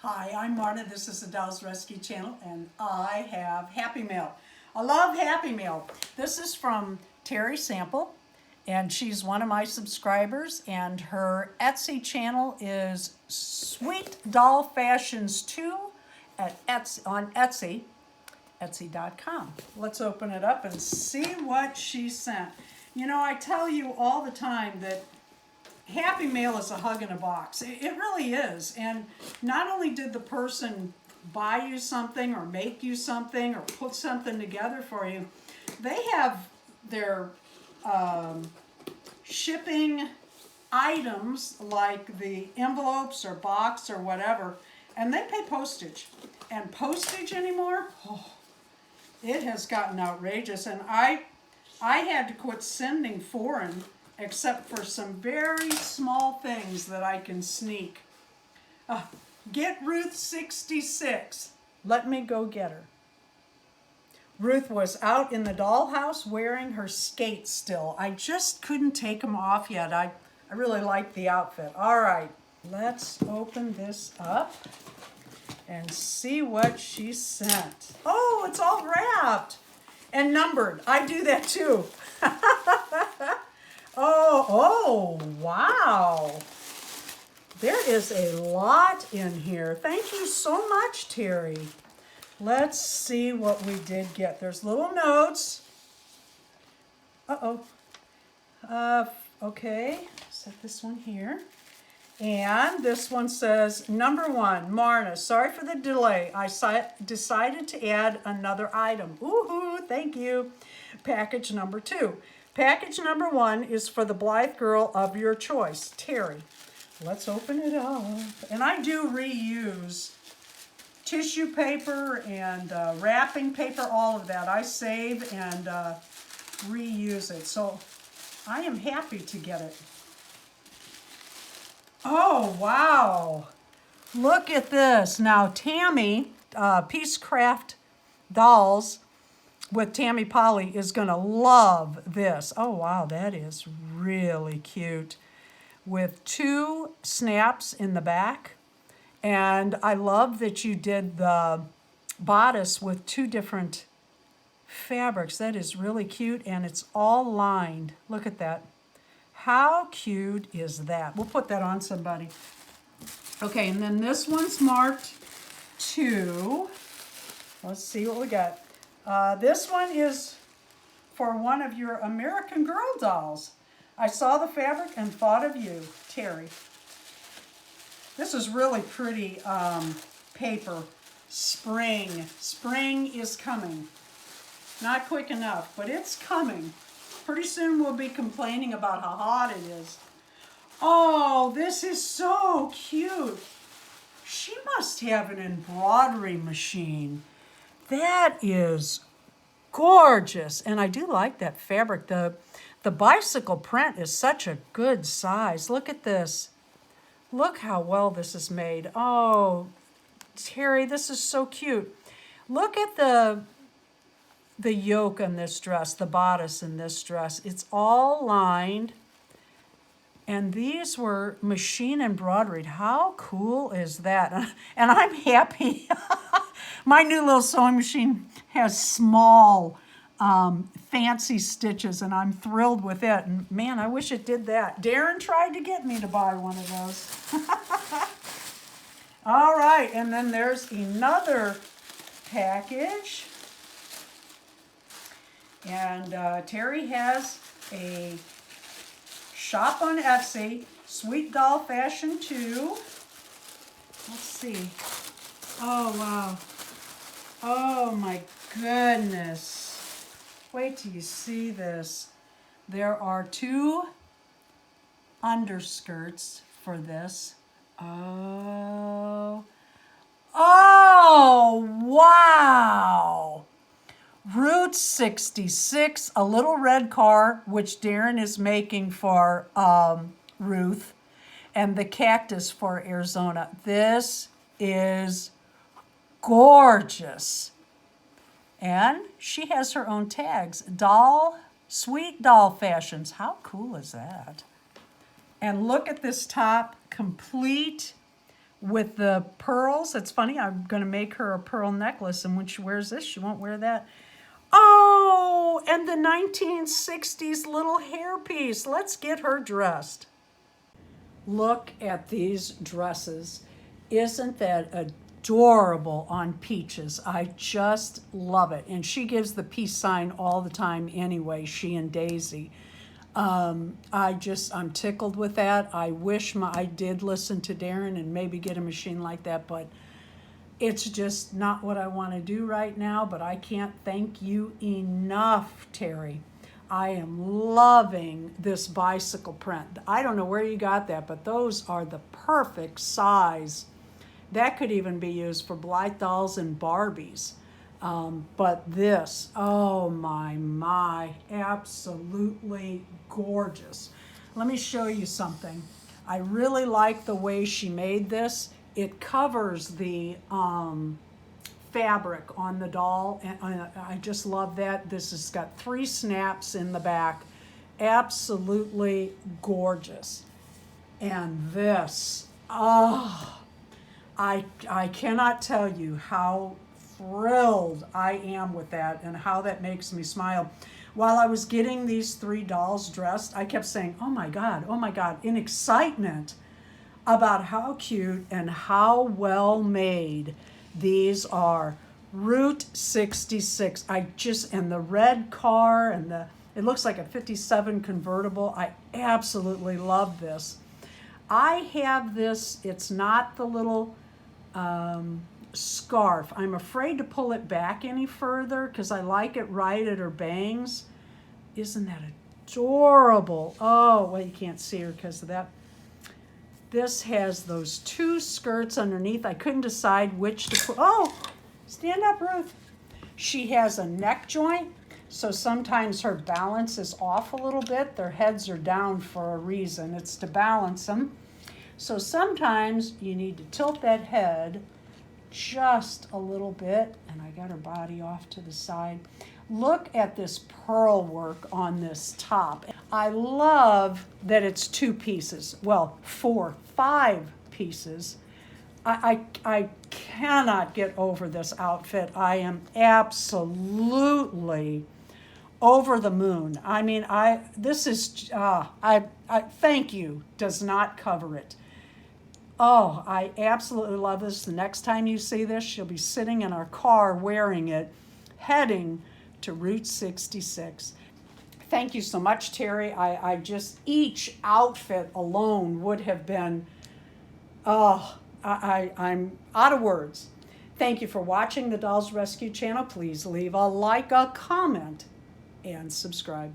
Hi, I'm Marta. This is the Dolls Rescue Channel, and I have Happy Mail. I love Happy Mail. This is from Terry Sample, and she's one of my subscribers, and her Etsy channel is Sweet Doll Fashions 2 on Etsy, etsy.com. Let's open it up and see what she sent. You know, I tell you all the time that Happy Mail is a hug in a box. It really is. And not only did the person buy you something or make you something or put something together for you, they have their shipping items like the envelopes or box or whatever, and they pay postage. And postage anymore, it has gotten outrageous. And I had to quit sending foreign except for some very small things that I can sneak. Get Ruth 66. Let me go get her. Ruth was out in the dollhouse wearing her skates still. I just couldn't take them off yet. I really like the outfit. All right, let's open this up and see what she sent. Oh, it's all wrapped and numbered. I do that too. Oh, wow. There is a lot in here. Thank you so much, Terry. Let's see what we did get. There's little notes. Okay, set this one here. And this one says, number 1, Marna, sorry for the delay. I decided to add another item. Ooh, thank you. Package number 2. Package number 1 is for the Blythe girl of your choice, Terry. Let's open it up. And I do reuse tissue paper and wrapping paper, all of that. I save and reuse it. So I am happy to get it. Oh, wow. Look at this. Now, Tammy, Peacecraft Dolls, with Tammy Polly is going to love this. Oh, wow, that is really cute. With 2 snaps in the back. And I love that you did the bodice with 2 different fabrics. That is really cute, and it's all lined. Look at that. How cute is that? We'll put that on somebody. Okay, and then this one's marked 2. Let's see what we got. This one is for one of your American Girl dolls. I saw the fabric and thought of you, Terry. This is really pretty paper. Spring. Spring is coming. Not quick enough, but it's coming. Pretty soon we'll be complaining about how hot it is. Oh, this is so cute. She must have an embroidery machine. That is gorgeous. And I do like that fabric. The bicycle print is such a good size. Look at this. Look how well this is made. Oh, Terry, this is so cute. Look at the yoke in this dress, the bodice in this dress. It's all lined. And these were machine embroidered. How cool is that? And I'm happy. My new little sewing machine has small, fancy stitches, and I'm thrilled with it. And man, I wish it did that. Darren tried to get me to buy one of those. All right, and then there's another package. And Terry has a shop on Etsy, Sweet Doll Fashion 2. Let's see. Oh, wow. Oh, my goodness. Wait till you see this. There are 2 underskirts for this. Oh. Oh, wow. Route 66, a little red car, which Darren is making for Ruth, and the cactus for Arizona. This is gorgeous. And she has her own tags. Sweet Doll Fashions. How cool is that? And look at this top, complete with the pearls. It's funny, I'm going to make her a pearl necklace, and when she wears this, she won't wear that. Oh, and the 1960s little hairpiece. Let's get her dressed. Look at these dresses. Isn't that adorable on Peaches? I just love it. And she gives the peace sign all the time anyway, she and Daisy. I'm tickled with that. I wish I did listen to Darren and maybe get a machine like that, but it's just not what I want to do right now. But I can't thank you enough, Terry. I am loving this bicycle print. I don't know where you got that, but those are the perfect size. That could even be used for Blythe dolls and Barbies. But this, oh my, absolutely gorgeous. Let me show you something. I really like the way she made this. It covers the fabric on the doll, and I just love that. This has got 3 snaps in the back. Absolutely gorgeous. And this, oh, I cannot tell you how thrilled I am with that and how that makes me smile. While I was getting these 3 dolls dressed, I kept saying, oh my God, in excitement about how cute and how well made these are. Route 66. And the red car and it looks like a 57 convertible. I absolutely love this. I have this, it's not the little scarf. I'm afraid to pull it back any further because I like it right at her bangs. Isn't that adorable? Oh, well, you can't see her because of that. This has those 2 skirts underneath. I couldn't decide which to put. Oh, stand up, Ruth. She has a neck joint, so sometimes her balance is off a little bit. Their heads are down for a reason. It's to balance them. So sometimes you need to tilt that head just a little bit, and I got her body off to the side. Look at this pearl work on this top. I love that it's 2 pieces. Well, 4, 5 pieces. I cannot get over this outfit. I am absolutely over the moon. I mean, thank you does not cover it. Oh, I absolutely love this. The next time you see this, she'll be sitting in our car wearing it, heading to Route 66. Thank you so much, Terry. Each outfit alone would have been, I'm out of words. Thank you for watching the Dolls Rescue channel. Please leave a like, a comment, and subscribe.